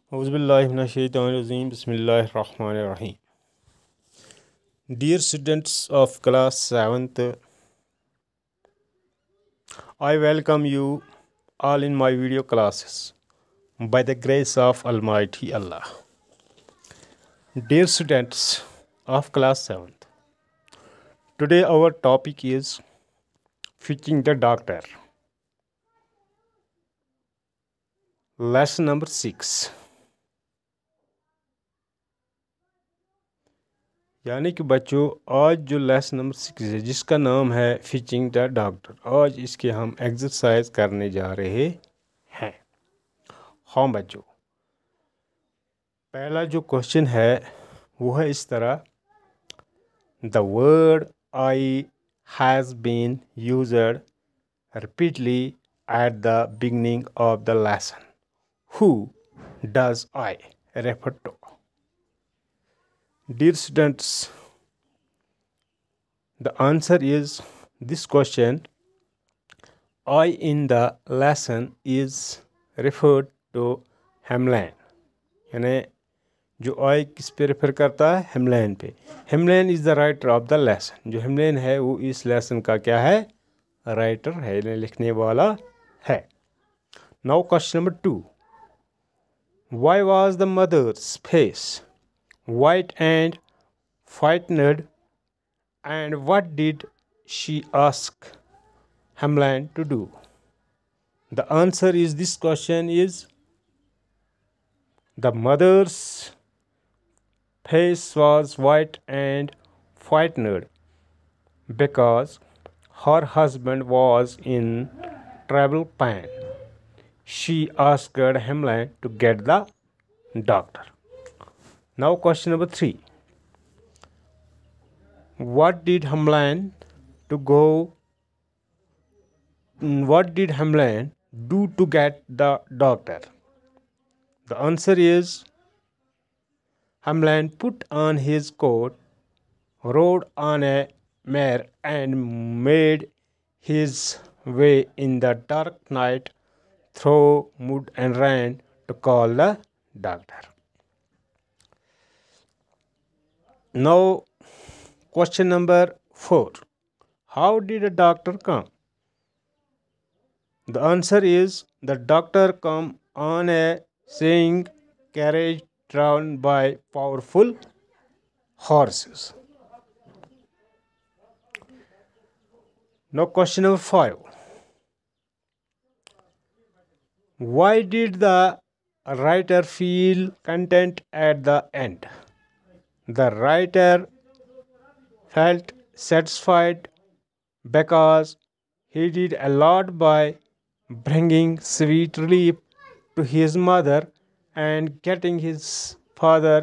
Auzubillahiminash-shaytanir-rajeem. Bismillahir-rahmanir-rahim. Dear students of class 7th, I welcome you all in my video classes by the grace of Almighty Allah. Dear students of class 7th, today our topic is fetching the doctor. Lesson number 6. यानी कि बच्चों आज जो lesson number 6 है जिसका नाम है फिचिंग the doctor, आज इसके हम एक्सरसाइज करने जा रहे हैं। हाँ बच्चों, पहला जो क्वेश्चन है वो है इस तरह, the word I has been used repeatedly at the beginning of the lesson, who does I refer to? Dear students, the answer is this question. I in the lesson is referred to Hamlin. यानी जो I किस पे refer करता है? Hemlin पे। Hemlin is the writer of the lesson. जो Hemlin है वो इस लेसन का क्या है? राइटर है, लिखने वाला है। Now question number 2. Why was the mother's face white and frightened, and what did she ask Hamlin to do? The answer is this question is, the mother's face was white and frightened because her husband was in terrible pain. She asked Hamlin to get the doctor. Now question number 3. What did Hamlin do to get the doctor? The answer is, Hamlin put on his coat, rode on a mare, and made his way in the dark night through mud and rain to call the doctor. Now, question number 4. How did the doctor come? The answer is, the doctor came on a swinging carriage drawn by powerful horses. Now, question number 5. Why did the writer feel content at the end? The writer felt satisfied because he did a lot by bringing sweet relief to his mother and getting his father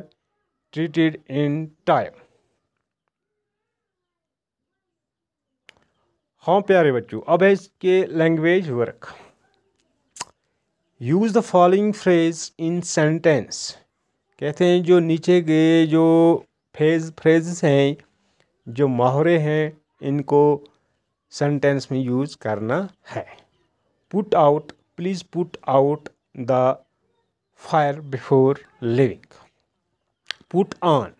treated in time. हाँ प्यारे बच्चों, अब है इसके language work. Use the following phrase in sentence. कहते हैं जो नीचे गए जो फ्रेजेस हैं, जो मुहावरे हैं, इनको सेंटेंस में यूज़ करना है। Put out, please put out the fire before leaving. Put on,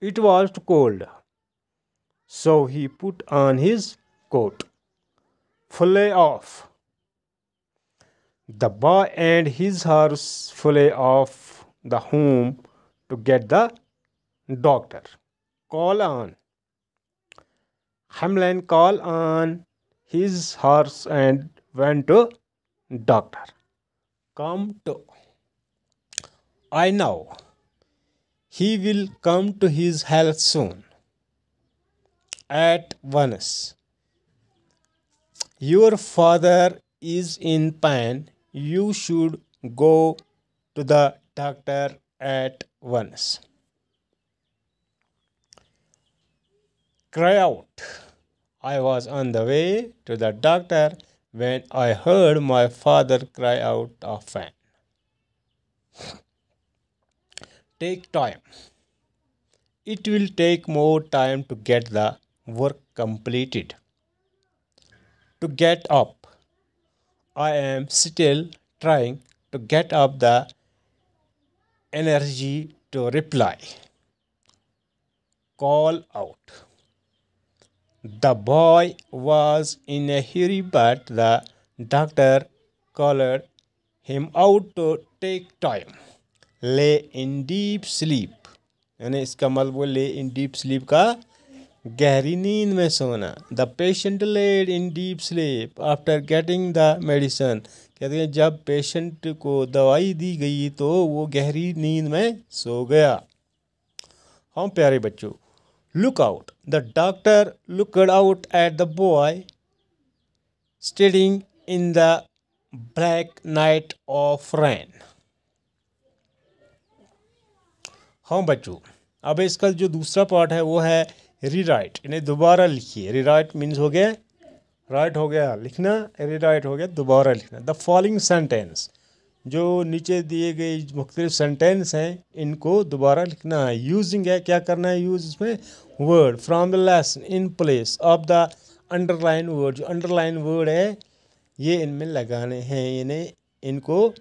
it was too cold so he put on his coat. Fly off, the boy and his horse fly off the home to get the doctor. Call on, Hamlin called on his horse and went to doctor. Come to, I know he will come to his health soon. At once, your father is in pain. You should go to the doctor at once. Cry out, I was on the way to the doctor when I heard my father cry out of pain. Take time. It will take more time to get the work completed. To get up, I am still trying to get up the energy to reply. Call out. The boy was in a hurry, but the doctor called him out to take time. Lay in deep sleep, यानी इसका मतलब lay in deep sleep का गहरी नींद में सोना. The patient laid in deep sleep after getting the medicine. कहते हैं जब पेशेंट को दवाई दी गई तो वो गहरी नींद में सो गया. हाँ प्यारे बच्चों, look out. The doctor looked out at the boy standing in the black night of rain. हाँ बच्चों, अब इसका जो दूसरा पार्ट है वो है रीराइट. इन्हें दोबारा लिखिए. रीराइट मीन्स हो गया राइट हो गया लिखना, रीराइट हो गया दोबारा लिखना. द फॉलोइंग सेंटेंस, जो नीचे दिए गए मुख्तलिफ सेंटेंस हैं इनको दोबारा लिखना है. यूजिंग है, क्या करना है यूज इसमें, word from the lesson in place of the underline word. जो अंडरलाइन वर्ड है ये इनमें लगाने हैं, यानी इनको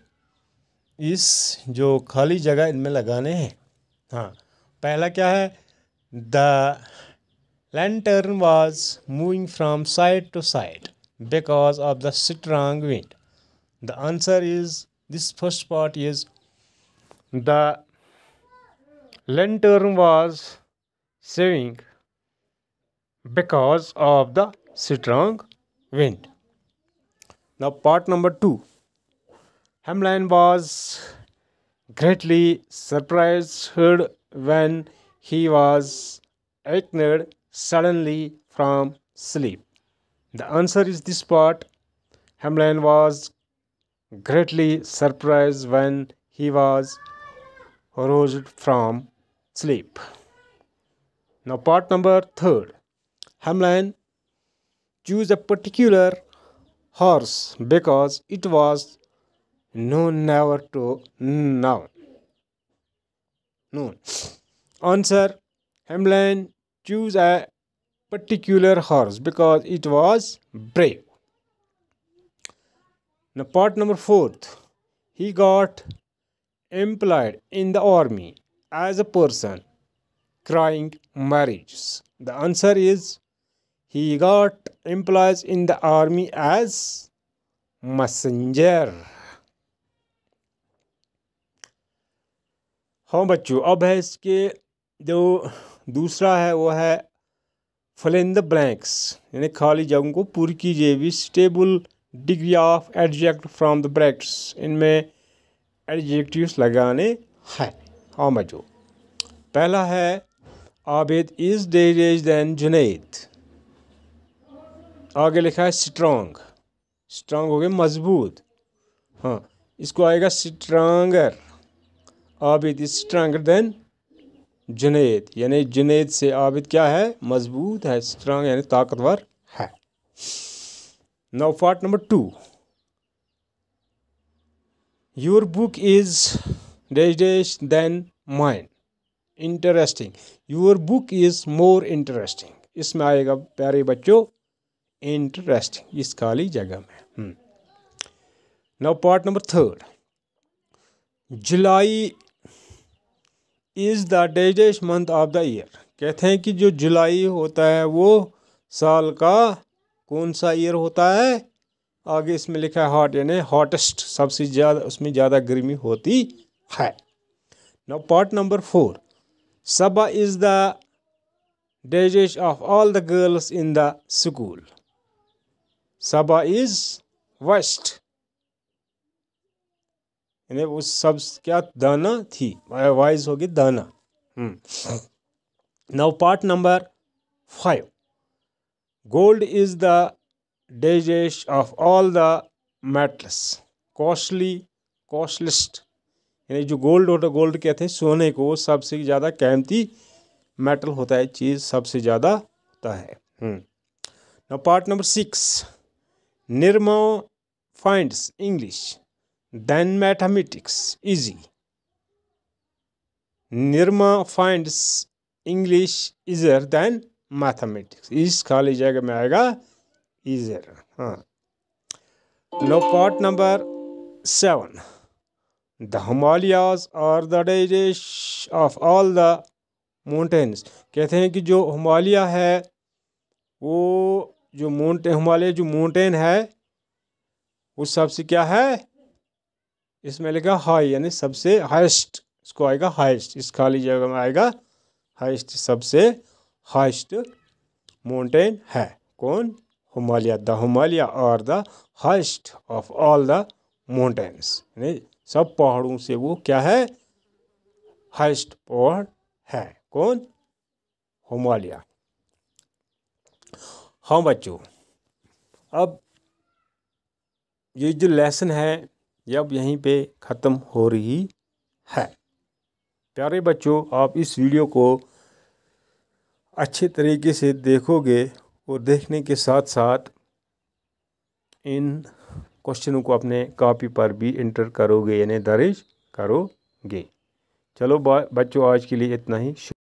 इस जो खाली जगह इनमें लगाने हैं. हाँ, पहला क्या है, the lantern was moving from side to side because of the strong wind. The answer is, this first part is, the lantern was swinging because of the strong wind. Now part number 2. Hamline was greatly surprised when he was awakened suddenly from sleep. The answer is this part. Hamline was greatly surprised when he was aroused from sleep. Now part number 3. Hamline chose a particular horse because it was known never to noun. Answer, Hamline choose a particular horse because it was brave. Now part number 4. He got employed in the army as a person crying marriages. The answer is, he got employed in the army as messenger. हाँ बच्चों, अब है इसके जो दूसरा है वो है fill in the blanks, यानी खाली जगहों को पूरी कीजिए. Which table degree of adjective from the brackets, इनमें एडजेक्टिव्स लगाने हैं. हाँ बच्चों, पहला है आबिद इज डेज देन जुनैद. आगे लिखा है स्ट्रॉन्ग. स्ट्रॉन्ग हो गया मजबूत. हाँ, इसको आएगा stronger. Abid is stronger than Junaid, यानी जुनैद से आबिद क्या है, मजबूत है. स्ट्रांग यानी ताकतवर है. Now part number 2. Your book is dash then mine. Interesting. Your book is more interesting. इसमें आएगा प्यारे बच्चों इंटरेस्टिंग इस खाली जगह में. Now part number 3. July is the dash month of the year. कहते हैं कि जो जुलाई होता है वो साल का कौन सा ईयर होता है. आगे इसमें लिखा है हॉट, यानी हॉटेस्ट, सबसे ज़्यादा, उसमें ज़्यादा गर्मी होती है. Now part number 4. Saba is the dash of all the girls in the school. Saba is wisest, यानी वो सब क्या दाना थी. वाइज होगी दाना. Now part number 5. Gold is the dash of all the metals. Costly, costliest, यानी जो गोल्ड होता है, गोल्ड कहते हैं सोने को, सबसे ज़्यादा कीमती मेटल होता है, चीज़ सबसे ज़्यादा होता है. Now part number 6. Nirma finds English then mathematics easy. Nirma finds English easier than mathematics. इस खाली जगह में आएगा easier. हाँ. Now part number 7. The Himalayas are the dearest of all the mountains. कहते हैं कि जो हिमालय है वो जो हिमालय जो माउंटेन है वो सबसे क्या है, इसमें लिखा हाई यानी सबसे हाईएस्ट, इसको आएगा हाईएस्ट, इस खाली जगह में आएगा हाईएस्ट, सबसे हाईएस्ट माउंटेन है कौन, Himalaya. The Himalaya are the highest of all the mountains, यानी सब पहाड़ों से वो क्या है, हाईएस्ट पहाड़ है कौन, हिमालय। हाँ बच्चों, अब ये जो लेसन है ये अब यहीं पे ख़त्म हो रही है। प्यारे बच्चों, आप इस वीडियो को अच्छे तरीके से देखोगे और देखने के साथ साथ इन क्वेश्चनों को अपने कॉपी पर भी इंटर करोगे यानी दर्ज करोगे। चलो बच्चों, आज के लिए इतना ही।